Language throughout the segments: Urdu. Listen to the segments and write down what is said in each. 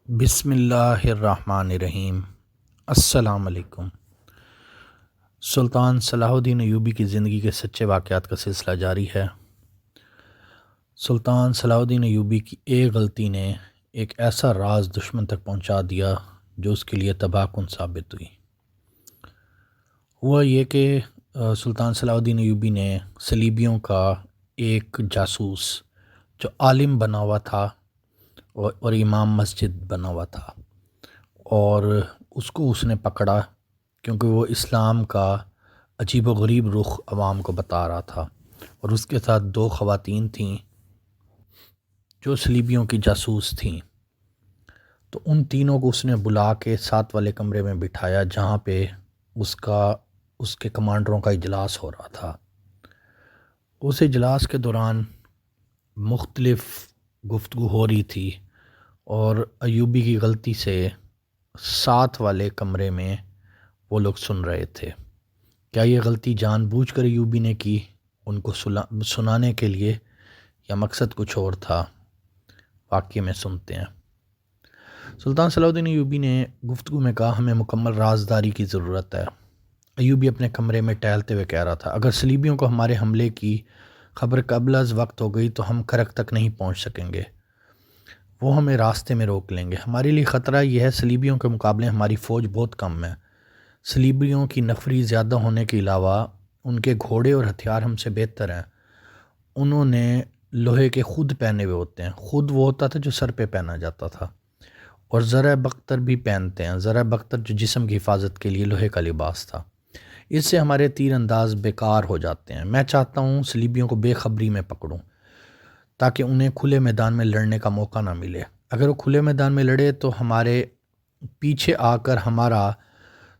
بسم اللہ الرحمن الرحیم۔ السلام علیکم۔ سلطان صلاح الدین ایوبی کی زندگی کے سچے واقعات کا سلسلہ جاری ہے۔ سلطان صلاح الدین ایوبی کی ایک غلطی نے ایک ایسا راز دشمن تک پہنچا دیا جو اس کے لیے تباہ کن ثابت ہوئی۔ ہوا یہ کہ سلطان صلاح الدین ایوبی نے صلیبیوں کا ایک جاسوس جو عالم بنا ہوا تھا اور امام مسجد بنا ہوا تھا، اور اس نے پکڑا کیونکہ وہ اسلام کا عجیب و غریب رخ عوام کو بتا رہا تھا، اور اس کے ساتھ دو خواتین تھیں جو صلیبیوں کی جاسوس تھیں۔ تو ان تینوں کو اس نے بلا کے ساتھ والے کمرے میں بٹھایا جہاں پہ اس کے کمانڈروں کا اجلاس ہو رہا تھا۔ اس اجلاس کے دوران مختلف گفتگو ہو رہی تھی، اور ایوبی کی غلطی سے ساتھ والے کمرے میں وہ لوگ سن رہے تھے۔ کیا یہ غلطی جان بوجھ کر ایوبی نے کی ان کو سنانے کے لیے، یا مقصد کچھ اور تھا؟ واقعے میں سنتے ہیں۔ سلطان صلاح الدین ایوبی نے گفتگو میں کہا، ہمیں مکمل رازداری کی ضرورت ہے۔ ایوبی اپنے کمرے میں ٹہلتے ہوئے کہہ رہا تھا، اگر صلیبیوں کو ہمارے حملے کی خبر قبل از وقت ہو گئی تو ہم کرک تک نہیں پہنچ سکیں گے، وہ ہمیں راستے میں روک لیں گے۔ ہمارے لیے خطرہ یہ ہے، صلیبیوں کے مقابلے ہماری فوج بہت کم ہے۔ صلیبیوں کی نفری زیادہ ہونے کے علاوہ ان کے گھوڑے اور ہتھیار ہم سے بہتر ہیں۔ انہوں نے لوہے کے خود پہنے ہوئے ہوتے ہیں، خود وہ ہوتا تھا جو سر پہ پہنا جاتا تھا، اور زرہ بختر بھی پہنتے ہیں، زرہ بختر جو جسم کی حفاظت کے لیے لوہے کا لباس تھا۔ اس سے ہمارے تیر انداز بیکار ہو جاتے ہیں۔ میں چاہتا ہوں صلیبیوں کو بے خبری میں پکڑوں تاکہ انہیں کھلے میدان میں لڑنے کا موقع نہ ملے۔ اگر وہ کھلے میدان میں لڑے تو ہمارے پیچھے آ کر ہمارا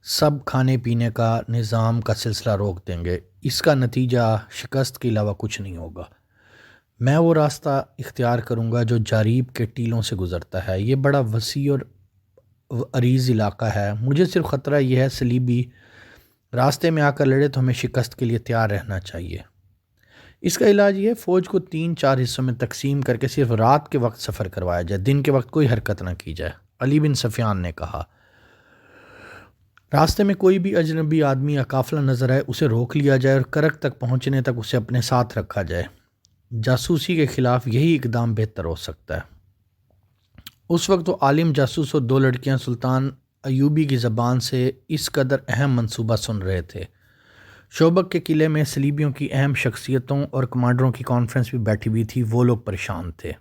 سب کھانے پینے کا نظام کا سلسلہ روک دیں گے۔ اس کا نتیجہ شکست کے علاوہ کچھ نہیں ہوگا۔ میں وہ راستہ اختیار کروں گا جو جاریب کے ٹیلوں سے گزرتا ہے۔ یہ بڑا وسیع اور عریض علاقہ ہے۔ مجھے صرف خطرہ یہ ہے، صلیبی راستے میں آ کر لڑے تو ہمیں شکست کے لیے تیار رہنا چاہیے۔ اس کا علاج یہ ہے، فوج کو 3-4 حصوں میں تقسیم کر کے صرف رات کے وقت سفر کروایا جائے، دن کے وقت کوئی حرکت نہ کی جائے۔ علی بن سفیان نے کہا، راستے میں کوئی بھی اجنبی آدمی یا قافلہ نظر آئے اسے روک لیا جائے اور کرک تک پہنچنے تک اسے اپنے ساتھ رکھا جائے۔ جاسوسی کے خلاف یہی اقدام بہتر ہو سکتا ہے۔ اس وقت وہ عالم جاسوس اور دو لڑکیاں سلطان ایوبی کی زبان سے اس قدر اہم منصوبہ سن رہے تھے۔ شوبک کے قلعے میں صلیبیوں کی اہم شخصیتوں اور کمانڈروں کی کانفرنس بھی بیٹھی ہوئی تھی، وہ لوگ پریشان تھے۔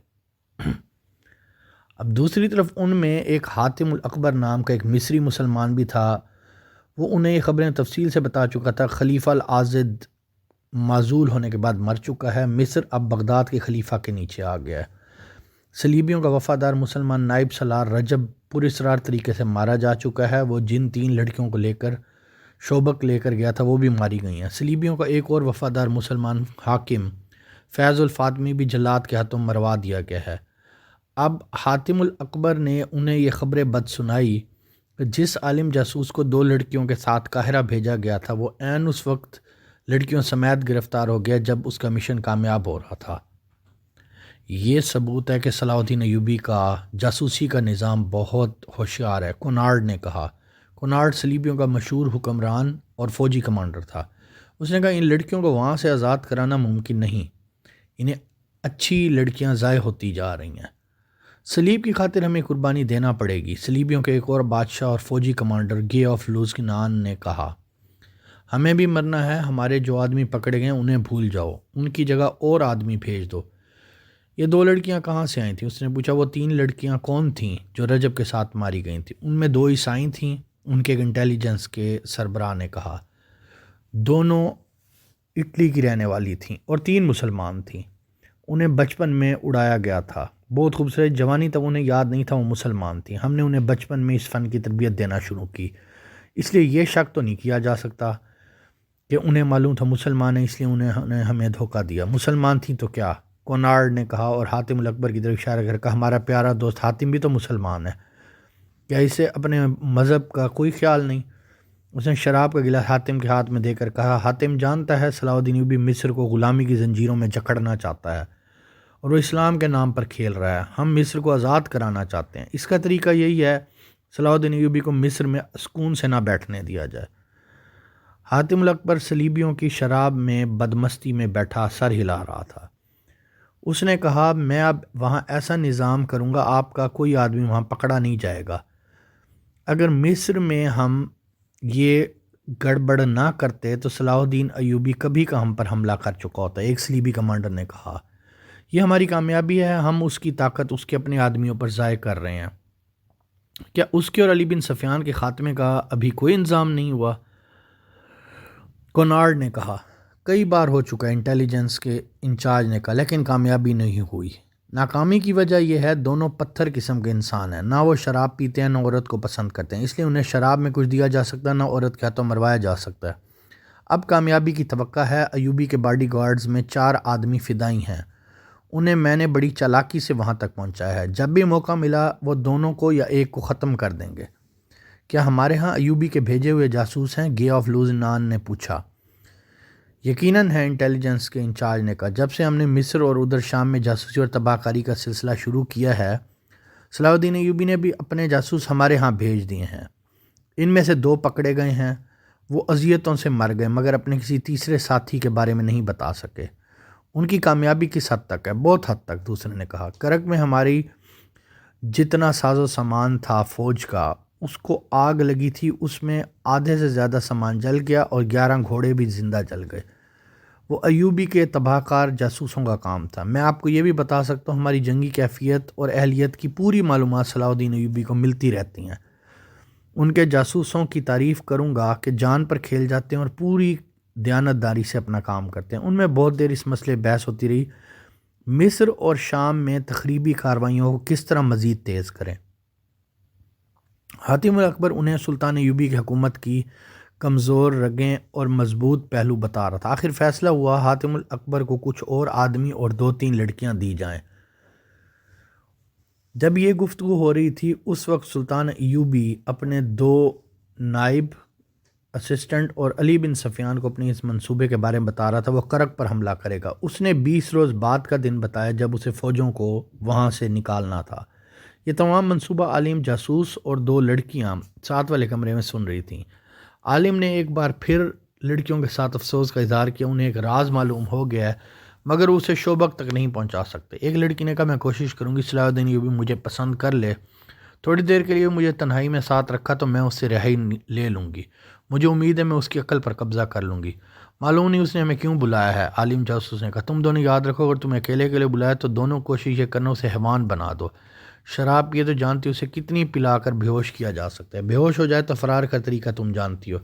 اب دوسری طرف ان میں ایک حاتم الاکبر نام کا ایک مصری مسلمان بھی تھا۔ وہ انہیں یہ خبریں تفصیل سے بتا چکا تھا۔ خلیفہ العاضد معزول ہونے کے بعد مر چکا ہے، مصر اب بغداد کے خلیفہ کے نیچے آ گیا ہے۔ صلیبیوں کا وفادار مسلمان نائب سالار رجب پراسرار طریقے سے مارا جا چکا ہے۔ وہ جن 3 لڑکیوں کو لے کر شوبک لے کر گیا تھا وہ بھی ماری گئی ہیں۔ صلیبیوں کا ایک اور وفادار مسلمان حاکم فیض الفاطمی بھی جلاد کے ہاتھوں مروا دیا گیا ہے۔ اب حاتم الاکبر نے انہیں یہ خبر بد سنائی کہ جس عالم جاسوس کو 2 لڑکیوں کے ساتھ قاہرہ بھیجا گیا تھا وہ عین اس وقت لڑکیوں سمیت گرفتار ہو گیا جب اس کا مشن کامیاب ہو رہا تھا۔ یہ ثبوت ہے کہ صلاح الدین ایوبی کا جاسوسی کا نظام بہت ہوشیار ہے، کونارڈ نے کہا۔ کونارڈ صلیبیوں کا مشہور حکمران اور فوجی کمانڈر تھا۔ اس نے کہا، ان لڑکیوں کو وہاں سے آزاد کرانا ممکن نہیں، انہیں اچھی لڑکیاں ضائع ہوتی جا رہی ہیں۔ صلیب کی خاطر ہمیں قربانی دینا پڑے گی۔ صلیبیوں کے ایک اور بادشاہ اور فوجی کمانڈر گے آف لوزکنان نے کہا، ہمیں بھی مرنا ہے، ہمارے جو آدمی پکڑے گئے انہیں بھول جاؤ، ان کی جگہ اور آدمی بھیج دو۔ یہ 2 لڑکیاں کہاں سے آئی تھیں؟ اس نے پوچھا، وہ 3 لڑکیاں کون تھیں جو رجب کے ساتھ ماری گئی تھیں؟ ان میں 2 عیسائی تھیں، ان کے ایک انٹیلیجنس کے سربراہ نے کہا۔ دونوں اٹلی کی رہنے والی تھیں اور 3 مسلمان تھیں۔ انہیں بچپن میں اڑایا گیا تھا، بہت خوبصورت جوانی تک انہیں یاد نہیں تھا وہ مسلمان تھیں۔ ہم نے انہیں بچپن میں اس فن کی تربیت دینا شروع کی، اس لیے یہ شک تو نہیں کیا جا سکتا کہ انہیں معلوم تھا مسلمان ہیں، اس لیے انہوں نے ہمیں دھوکہ دیا۔ مسلمان تھیں تو کیا؟ کونارڈ نے کہا، اور حاتم الاکبر کی طرف اشارہ کر کہا، ہمارا پیارا دوست حاتم بھی تو مسلمان ہے، کیا اسے اپنے مذہب کا کوئی خیال نہیں؟ اس نے شراب کا گلاس حاتم کے ہاتھ میں دے کر کہا، حاتم جانتا ہے صلاح الدین ایوبی مصر کو غلامی کی زنجیروں میں جکڑنا چاہتا ہے اور وہ اسلام کے نام پر کھیل رہا ہے۔ ہم مصر کو آزاد کرانا چاہتے ہیں۔ اس کا طریقہ یہی ہے، صلاح الدین ایوبی کو مصر میں سکون سے نہ بیٹھنے دیا جائے۔ حاتم الاکبر صلیبیوں کی شراب میں بدمستی میں بیٹھا سر ہلا رہا تھا۔ اس نے کہا، میں اب وہاں ایسا نظام کروں گا، آپ کا کوئی آدمی وہاں پکڑا نہیں جائے گا۔ اگر مصر میں ہم یہ گڑبڑ نہ کرتے تو صلاح الدین ایوبی کبھی کا ہم پر حملہ کر چکا ہوتا، ایک صلیبی کمانڈر نے کہا۔ یہ ہماری کامیابی ہے، ہم اس کی طاقت اس کے اپنے آدمیوں پر ضائع کر رہے ہیں۔ کیا اس کے اور علی بن سفیان کے خاتمے کا ابھی کوئی انتظام نہیں ہوا؟ کونارڈ نے کہا، کئی بار ہو چکا ہے، انٹیلیجنس کے انچارج نے کہا، لیکن کامیابی نہیں ہوئی۔ ناکامی کی وجہ یہ ہے، دونوں پتھر قسم کے انسان ہیں، نہ وہ شراب پیتے ہیں نہ عورت کو پسند کرتے ہیں، اس لیے انہیں شراب میں کچھ دیا جا سکتا ہے، نہ عورت کے ہاتھوں مروایا جا سکتا ہے۔ اب کامیابی کی توقع ہے۔ ایوبی کے باڈی گارڈز میں 4 آدمی فدائی ہیں، انہیں میں نے بڑی چالاکی سے وہاں تک پہنچایا ہے، جب بھی موقع ملا وہ دونوں کو یا ایک کو ختم کر دیں گے۔ کیا ہمارے ہاں ایوبی کے بھیجے ہوئے جاسوس ہیں؟ گے آف لوزنان نے پوچھا۔ یقیناً ہے، انٹیلیجنس کے انچارج نے کہا، جب سے ہم نے مصر اور ادھر شام میں جاسوسی اور تباہ کاری کا سلسلہ شروع کیا ہے، صلاح الدین ایوبی نے بھی اپنے جاسوس ہمارے ہاں بھیج دیے ہیں۔ ان میں سے 2 پکڑے گئے ہیں، وہ اذیتوں سے مر گئے، مگر اپنے کسی تیسرے ساتھی کے بارے میں نہیں بتا سکے۔ ان کی کامیابی کس حد تک ہے؟ بہت حد تک، دوسرے نے کہا۔ کرک میں ہماری جتنا ساز و سامان تھا فوج کا، اس کو آگ لگی تھی، اس میں آدھے سے زیادہ سامان جل گیا اور 11 گھوڑے بھی زندہ جل گئے۔ وہ ایوبی کے تباہ کار جاسوسوں کا کام تھا۔ میں آپ کو یہ بھی بتا سکتا ہوں، ہماری جنگی کیفیت اور اہلیت کی پوری معلومات صلاح الدین ایوبی کو ملتی رہتی ہیں۔ ان کے جاسوسوں کی تعریف کروں گا کہ جان پر کھیل جاتے ہیں اور پوری دیانتداری سے اپنا کام کرتے ہیں۔ ان میں بہت دیر اس مسئلے بحث ہوتی رہی، مصر اور شام میں تخریبی کارروائیوں کو کس طرح مزید تیز کریں۔ حاتم الاکبر انہیں سلطان ایوبی کی حکومت کی کمزور رگیں اور مضبوط پہلو بتا رہا تھا۔ آخر فیصلہ ہوا، حاتم الاکبر کو کچھ اور آدمی اور 2-3 لڑکیاں دی جائیں۔ جب یہ گفتگو ہو رہی تھی، اس وقت سلطان ایوبی اپنے 2 نائب اسسٹنٹ اور علی بن سفیان کو اپنے اس منصوبے کے بارے میں بتا رہا تھا۔ وہ کرک پر حملہ کرے گا۔ اس نے 20 روز بعد کا دن بتایا جب اسے فوجوں کو وہاں سے نکالنا تھا۔ یہ تمام منصوبہ عالم جاسوس اور 2 لڑکیاں ساتھ والے کمرے میں سن رہی تھیں۔ عالم نے ایک بار پھر لڑکیوں کے ساتھ افسوس کا اظہار کیا، انہیں ایک راز معلوم ہو گیا ہے مگر اسے شوبک تک نہیں پہنچا سکتے۔ ایک لڑکی نے کہا، میں کوشش کروں گی صلاح الدین ایوبی مجھے پسند کر لے، تھوڑی دیر کے لیے مجھے تنہائی میں ساتھ رکھا تو میں اس سے رہائی لے لوں گی، مجھے امید ہے میں اس کی عقل پر قبضہ کر لوں گی۔ معلوم نہیں اس نے ہمیں کیوں بلایا ہے، عالم جاسوس نے کہا، تم دونوں یاد رکھو، اگر تمہیں اکیلے کے لیے بلایا تو دونوں کوشش یہ کرنا اسے حیوان بنا دو۔ شراب پیے تو جانتی ہو اسے کتنی پلا کر بے ہوش کیا جا سکتا ہے، بے ہوش ہو جائے تو فرار کا طریقہ تم جانتی ہو۔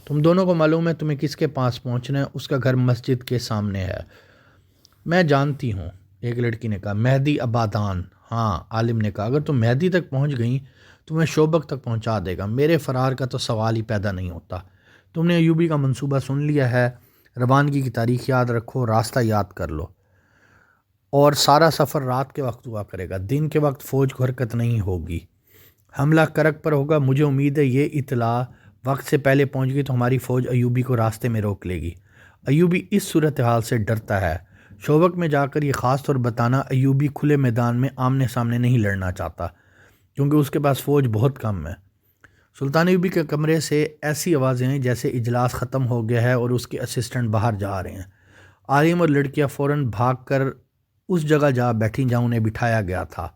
تم دونوں کو معلوم ہے تمہیں کس کے پاس پہنچنا ہے، اس کا گھر مسجد کے سامنے ہے۔ میں جانتی ہوں، ایک لڑکی نے کہا، مہدی آبادان۔ ہاں، عالم نے کہا، اگر تم مہدی تک پہنچ گئیں تمہیں شوبک تک پہنچا دے گا، میرے فرار کا تو سوال ہی پیدا نہیں ہوتا۔ تم نے ایوبی کا منصوبہ سن لیا ہے، روانگی کی تاریخ یاد رکھو، راستہ یاد کر لو، اور سارا سفر رات کے وقت ہوا کرے گا، دن کے وقت فوج کو حرکت نہیں ہوگی۔ حملہ کرک پر ہوگا، مجھے امید ہے یہ اطلاع وقت سے پہلے پہنچ گئی تو ہماری فوج ایوبی کو راستے میں روک لے گی۔ ایوبی اس صورتحال سے ڈرتا ہے، شوبک میں جا کر یہ خاص طور بتانا، ایوبی کھلے میدان میں آمنے سامنے نہیں لڑنا چاہتا کیونکہ اس کے پاس فوج بہت کم ہے۔ سلطان ایوبی کے کمرے سے ایسی آوازیں ہیں جیسے اجلاس ختم ہو گیا ہے اور اس کے اسسٹنٹ باہر جا رہے ہیں۔ عالم اور لڑکیاں فوراً بھاگ کر اس جگہ جا بیٹھیں جہاں انہیں بٹھایا گیا تھا۔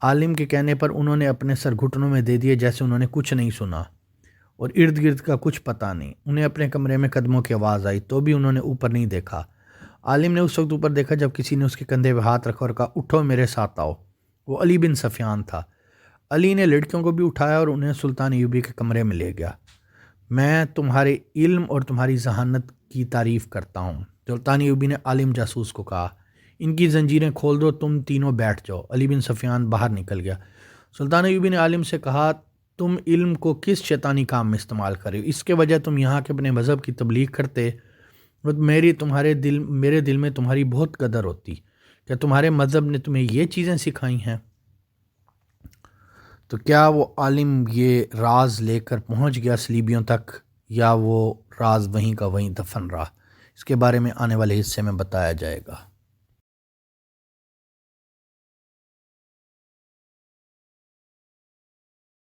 عالم کے کہنے پر انہوں نے اپنے سر گھٹنوں میں دے دیے جیسے انہوں نے کچھ نہیں سنا اور ارد گرد کا کچھ پتہ نہیں۔ انہیں اپنے کمرے میں قدموں کی آواز آئی تو بھی انہوں نے اوپر نہیں دیکھا۔ عالم نے اس وقت اوپر دیکھا جب کسی نے اس کے کندھے پہ ہاتھ رکھا اور کہا، اٹھو میرے ساتھ آؤ۔ وہ علی بن سفیان تھا۔ علی نے لڑکیوں کو بھی اٹھایا اور انہیں سلطان ایوبی کے کمرے میں لے گیا۔ میں تمہارے علم اور تمہاری ذہانت کی تعریف کرتا ہوں، سلطان ایوبی نے عالم جاسوس کو کہا، ان کی زنجیریں کھول دو، تم تینوں بیٹھ جاؤ۔ علی بن سفیان باہر نکل گیا۔ سلطان ایوبی نے عالم سے کہا، تم علم کو کس شیطانی کام میں استعمال کر رہے ہو؟ اس کے وجہ تم یہاں کے اپنے مذہب کی تبلیغ کرتے، میرے دل میں تمہاری بہت قدر ہوتی۔ کیا تمہارے مذہب نے تمہیں یہ چیزیں سکھائی ہیں؟ تو کیا وہ عالم یہ راز لے کر پہنچ گیا صلیبیوں تک، یا وہ راز وہیں کا وہیں دفن رہا؟ اس کے بارے میں آنے والے حصے میں بتایا جائے گا۔